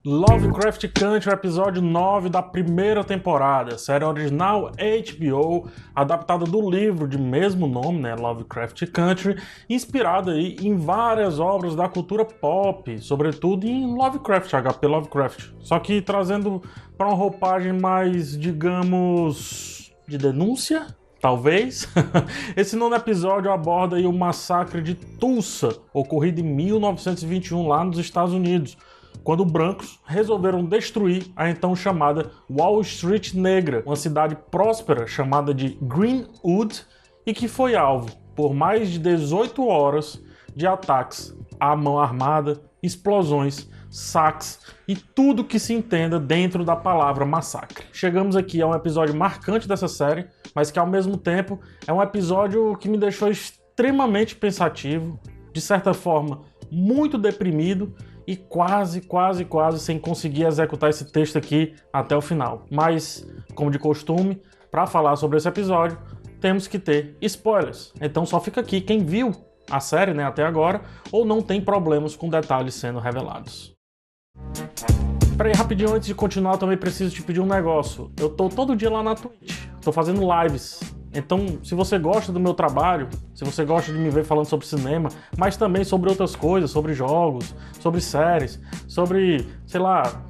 Lovecraft Country, episódio 9 da primeira temporada, série original HBO, adaptada do livro de mesmo nome, né, Lovecraft Country, inspirada aí em várias obras da cultura pop, sobretudo em Lovecraft, HP Lovecraft. Só que trazendo para uma roupagem mais, digamos, de denúncia? Talvez. Esse nono episódio aborda aí o massacre de Tulsa, ocorrido em 1921 lá nos Estados Unidos, quando brancos resolveram destruir a então chamada Wall Street Negra, uma cidade próspera chamada de Greenwood e que foi alvo por mais de 18 horas de ataques à mão armada, explosões, saques e tudo que se entenda dentro da palavra massacre. Chegamos aqui a um episódio marcante dessa série, mas que ao mesmo tempo é um episódio que me deixou extremamente pensativo, de certa forma muito deprimido e quase sem conseguir executar esse texto aqui até o final. Mas, como de costume, para falar sobre esse episódio, temos que ter spoilers. Então só fica aqui quem viu a série, né, até agora, ou não tem problemas com detalhes sendo revelados. Peraí, rapidinho, antes de continuar, eu também preciso te pedir um negócio. Eu tô todo dia lá na Twitch, tô fazendo lives. Então, se você gosta do meu trabalho, se você gosta de me ver falando sobre cinema, mas também sobre outras coisas, sobre jogos, sobre séries, sobre, sei lá,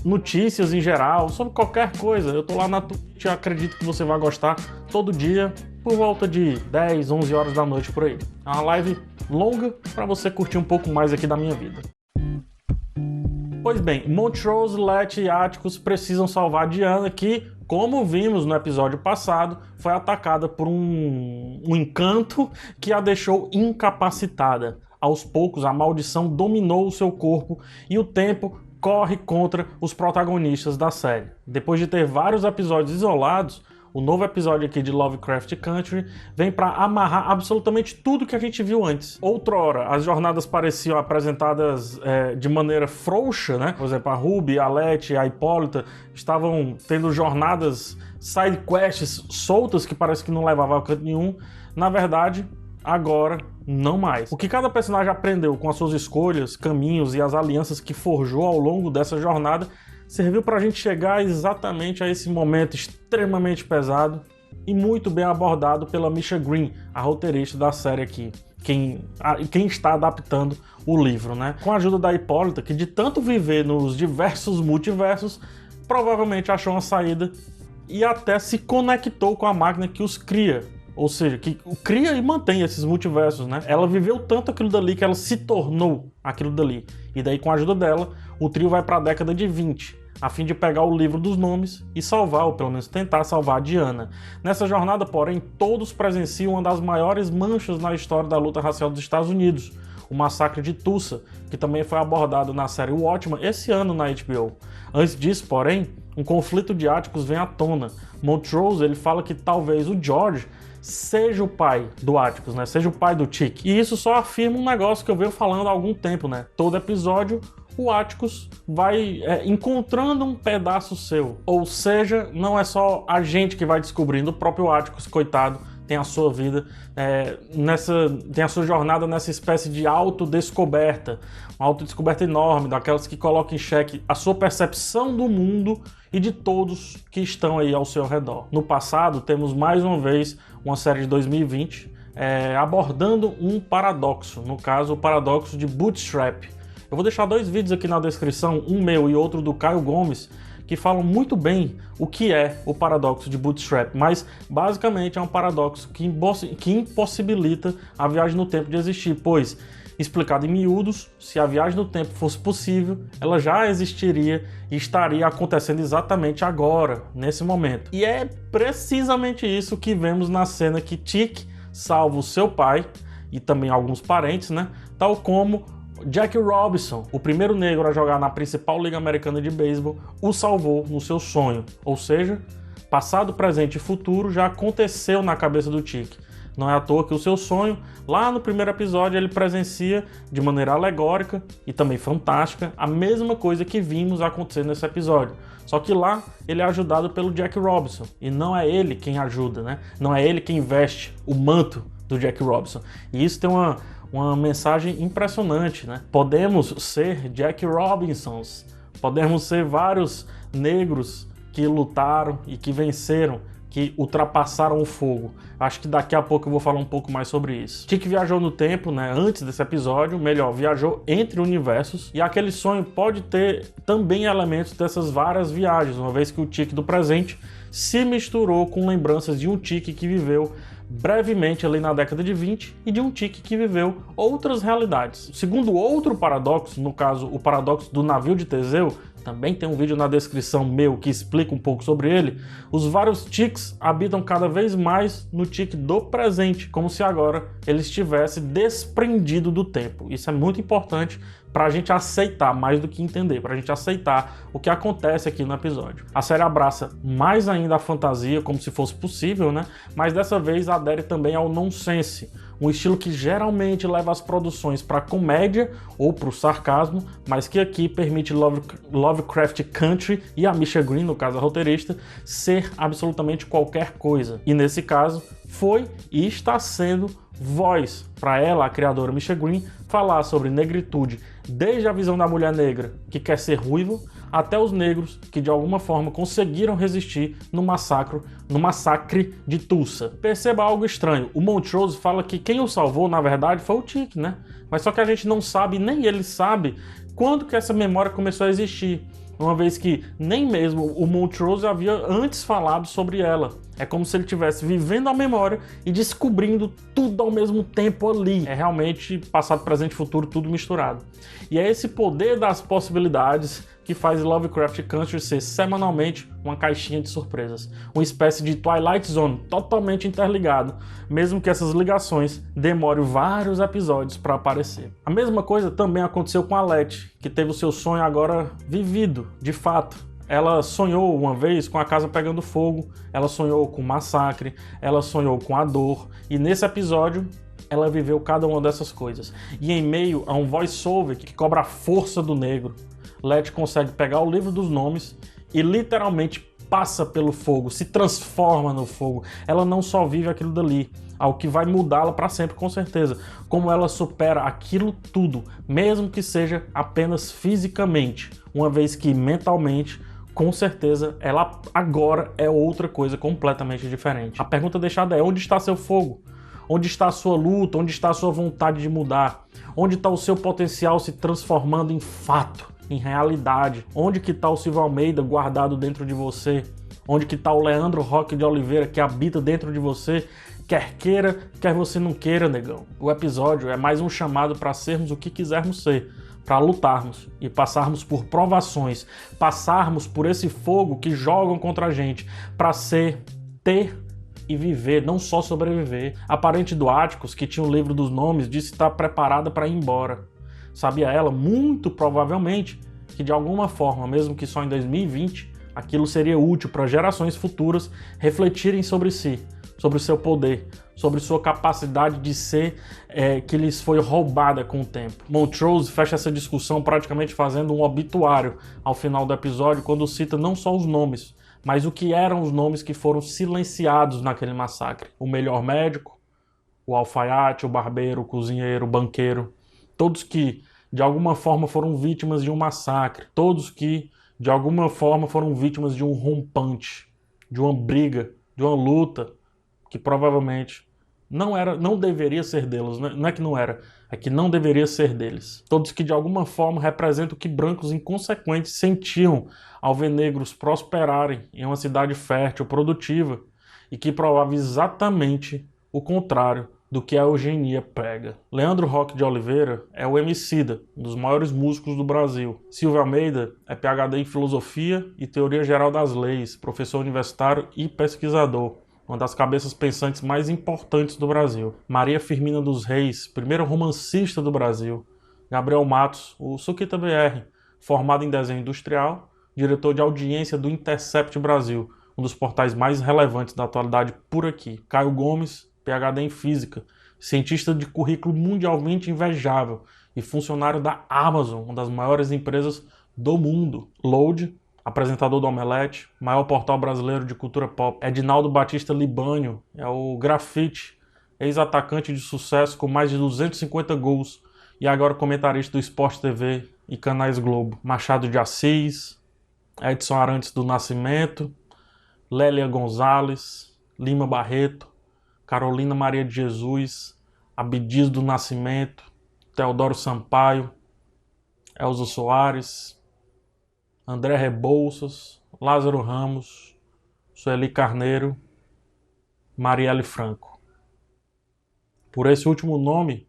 notícias em geral, sobre qualquer coisa, eu tô lá na Twitch e acredito que você vai gostar todo dia, por volta de 10, 11 horas da noite por aí. É uma live longa para você curtir um pouco mais aqui da minha vida. Pois bem, Montrose, Letty e Atticus precisam salvar Diana, que, como vimos no episódio passado, foi atacada por um encanto que a deixou incapacitada. Aos poucos, a maldição dominou o seu corpo e o tempo corre contra os protagonistas da série. Depois de ter vários episódios isolados, o novo episódio aqui de Lovecraft Country vem para amarrar absolutamente tudo que a gente viu antes. Outrora, as jornadas pareciam apresentadas de maneira frouxa, né? Por exemplo, a Ruby, a Letty, a Hipólita estavam tendo jornadas, side quests soltas que parece que não levavam a canto nenhum. Na verdade, agora não mais. O que cada personagem aprendeu com as suas escolhas, caminhos e as alianças que forjou ao longo dessa jornada serviu para a gente chegar exatamente a esse momento extremamente pesado e muito bem abordado pela Misha Green, a roteirista da série aqui, quem está adaptando o livro, né? Com a ajuda da Hipólita, que de tanto viver nos diversos multiversos, provavelmente achou uma saída e até se conectou com a máquina que os cria. Ou seja, que cria e mantém esses multiversos, né? Ela viveu tanto aquilo dali que ela se tornou aquilo dali. E daí, com a ajuda dela, o trio vai para a década de 20, a fim de pegar o livro dos nomes e salvar, ou pelo menos tentar salvar a Diana. Nessa jornada, porém, todos presenciam uma das maiores manchas na história da luta racial dos Estados Unidos, o massacre de Tulsa, que também foi abordado na série Watchmen esse ano na HBO. Antes disso, porém, um conflito de Atticus vem à tona. Montrose, ele fala que talvez o George seja o pai do Atticus, né? Seja o pai do Chick. E isso só afirma um negócio que eu venho falando há algum tempo, né? Todo episódio, o Atticus vai encontrando um pedaço seu. Ou seja, não é só a gente que vai descobrindo, o próprio Atticus, coitado, tem a sua vida, tem a sua jornada nessa espécie de autodescoberta. Uma autodescoberta enorme, daquelas que colocam em xeque a sua percepção do mundo e de todos que estão aí ao seu redor. No passado, temos mais uma vez uma série de 2020 abordando um paradoxo, no caso o paradoxo de Bootstrap. Eu vou deixar dois vídeos aqui na descrição, um meu e outro do Caio Gomes, que falam muito bem o que é o paradoxo de Bootstrap, mas basicamente é um paradoxo que impossibilita a viagem no tempo de existir, pois, explicado em miúdos, se a viagem no tempo fosse possível, ela já existiria e estaria acontecendo exatamente agora, nesse momento. E é precisamente isso que vemos na cena que Chick salva o seu pai e também alguns parentes, né? Tal como Jackie Robinson, o primeiro negro a jogar na principal liga americana de beisebol, o salvou no seu sonho. Ou seja, passado, presente e futuro já aconteceu na cabeça do Chick. Não é à toa que o seu sonho, lá no primeiro episódio, ele presencia de maneira alegórica e também fantástica a mesma coisa que vimos acontecer nesse episódio. Só que lá ele é ajudado pelo Jack Robinson e não é ele quem ajuda, né? Não é ele quem veste o manto do Jack Robinson. E isso tem uma mensagem impressionante, né? Podemos ser Jack Robinsons, Podemos ser vários negros que lutaram e que venceram, que ultrapassaram o fogo. Acho que daqui a pouco eu vou falar um pouco mais sobre isso. Tiki viajou no tempo, né, antes desse episódio, melhor, viajou entre universos, e aquele sonho pode ter também elementos dessas várias viagens, uma vez que o Tiki do presente se misturou com lembranças de um Tiki que viveu brevemente ali na década de 20 e de um Tiki que viveu outras realidades. Segundo outro paradoxo, no caso o paradoxo do navio de Teseu, também tem um vídeo na descrição meu que explica um pouco sobre ele, os vários Tikis habitam cada vez mais no Tiki do presente, como se agora ele estivesse desprendido do tempo. Isso é muito importante para a gente aceitar, mais do que entender, para a gente aceitar o que acontece aqui no episódio. A série abraça mais ainda a fantasia, como se fosse possível, né? Mas dessa vez adere também ao nonsense, um estilo que geralmente leva as produções para a comédia ou para o sarcasmo, mas que aqui permite Lovecraft Country e a Misha Green, no caso a roteirista, ser absolutamente qualquer coisa. E nesse caso, foi e está sendo voz para ela, a criadora Misha Green, falar sobre negritude, desde a visão da mulher negra que quer ser ruiva, até os negros que de alguma forma conseguiram resistir no massacre de Tulsa. Perceba algo estranho, o Montrose fala que quem o salvou na verdade foi o Tiki, né? Mas só que a gente não sabe, nem ele sabe, quando que essa memória começou a existir, uma vez que nem mesmo o Montrose havia antes falado sobre ela. É como se ele estivesse vivendo a memória e descobrindo tudo ao mesmo tempo ali. É realmente passado, presente e futuro, tudo misturado. E é esse poder das possibilidades que faz Lovecraft Country ser semanalmente uma caixinha de surpresas. Uma espécie de Twilight Zone totalmente interligado, mesmo que essas ligações demorem vários episódios para aparecer. A mesma coisa também aconteceu com a Letty, que teve o seu sonho agora vivido, de fato. Ela sonhou uma vez com a casa pegando fogo, ela sonhou com o massacre, ela sonhou com a dor, e nesse episódio ela viveu cada uma dessas coisas. E em meio a um voice-over que cobra a força do negro, Letty consegue pegar o livro dos nomes e literalmente passa pelo fogo, se transforma no fogo. Ela não só vive aquilo dali, algo que vai mudá-la para sempre, com certeza. Como ela supera aquilo tudo, mesmo que seja apenas fisicamente, uma vez que mentalmente, com certeza, ela agora é outra coisa completamente diferente. A pergunta deixada é: onde está seu fogo? Onde está a sua luta? Onde está a sua vontade de mudar? Onde está o seu potencial se transformando em fato, em realidade? Onde que está o Silvio Almeida guardado dentro de você? Onde que está o Leandro Roque de Oliveira que habita dentro de você? Quer queira, quer você não queira, negão. O episódio é mais um chamado para sermos o que quisermos ser, para lutarmos e passarmos por provações, passarmos por esse fogo que jogam contra a gente, para ser, ter e viver, não só sobreviver. A parente do Atticus, que tinha o livro dos nomes, disse estar preparada para ir embora. Sabia ela, muito provavelmente, que de alguma forma, mesmo que só em 2020, aquilo seria útil para gerações futuras refletirem sobre si, sobre o seu poder, sobre sua capacidade de ser que lhes foi roubada com o tempo. Montrose fecha essa discussão praticamente fazendo um obituário ao final do episódio, quando cita não só os nomes, mas o que eram os nomes que foram silenciados naquele massacre. O melhor médico, o alfaiate, o barbeiro, o cozinheiro, o banqueiro, todos que de alguma forma foram vítimas de um massacre, todos que de alguma forma foram vítimas de um rompante, de uma briga, de uma luta que provavelmente não deveria ser deles, não é que não era, é que não deveria ser deles. Todos que de alguma forma representam o que brancos inconsequentes sentiam ao ver negros prosperarem em uma cidade fértil, produtiva, e que provava exatamente o contrário do que a eugenia prega. Leandro Roque de Oliveira é o Emicida, um dos maiores músicos do Brasil. Silvio Almeida é PhD em Filosofia e Teoria Geral das Leis, professor universitário e pesquisador, uma das cabeças pensantes mais importantes do Brasil. Maria Firmina dos Reis, primeira romancista do Brasil. Gabriel Matos, o Suquita BR, formado em desenho industrial, diretor de audiência do Intercept Brasil, um dos portais mais relevantes da atualidade por aqui. Caio Gomes, PhD em Física, cientista de currículo mundialmente invejável e funcionário da Amazon, uma das maiores empresas do mundo. Load, apresentador do Omelete, maior portal brasileiro de cultura pop. Edinaldo Batista Libânio é o grafite, ex-atacante de sucesso com mais de 250 gols e agora comentarista do Sport TV, e canais Globo. Machado de Assis, Edson Arantes do Nascimento, Lélia Gonzalez, Lima Barreto, Carolina Maria de Jesus, Abdias do Nascimento, Teodoro Sampaio, Elza Soares, André Rebouças, Lázaro Ramos, Sueli Carneiro, Marielle Franco. Por esse último nome,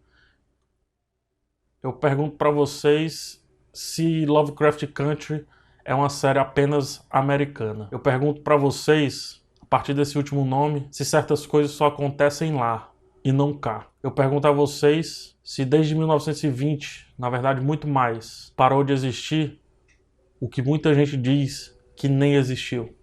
eu pergunto para vocês se Lovecraft Country é uma série apenas americana. Eu pergunto para vocês, a partir desse último nome, se certas coisas só acontecem lá e não cá. Eu pergunto a vocês se desde 1920, na verdade muito mais, parou de existir o que muita gente diz que nem existiu.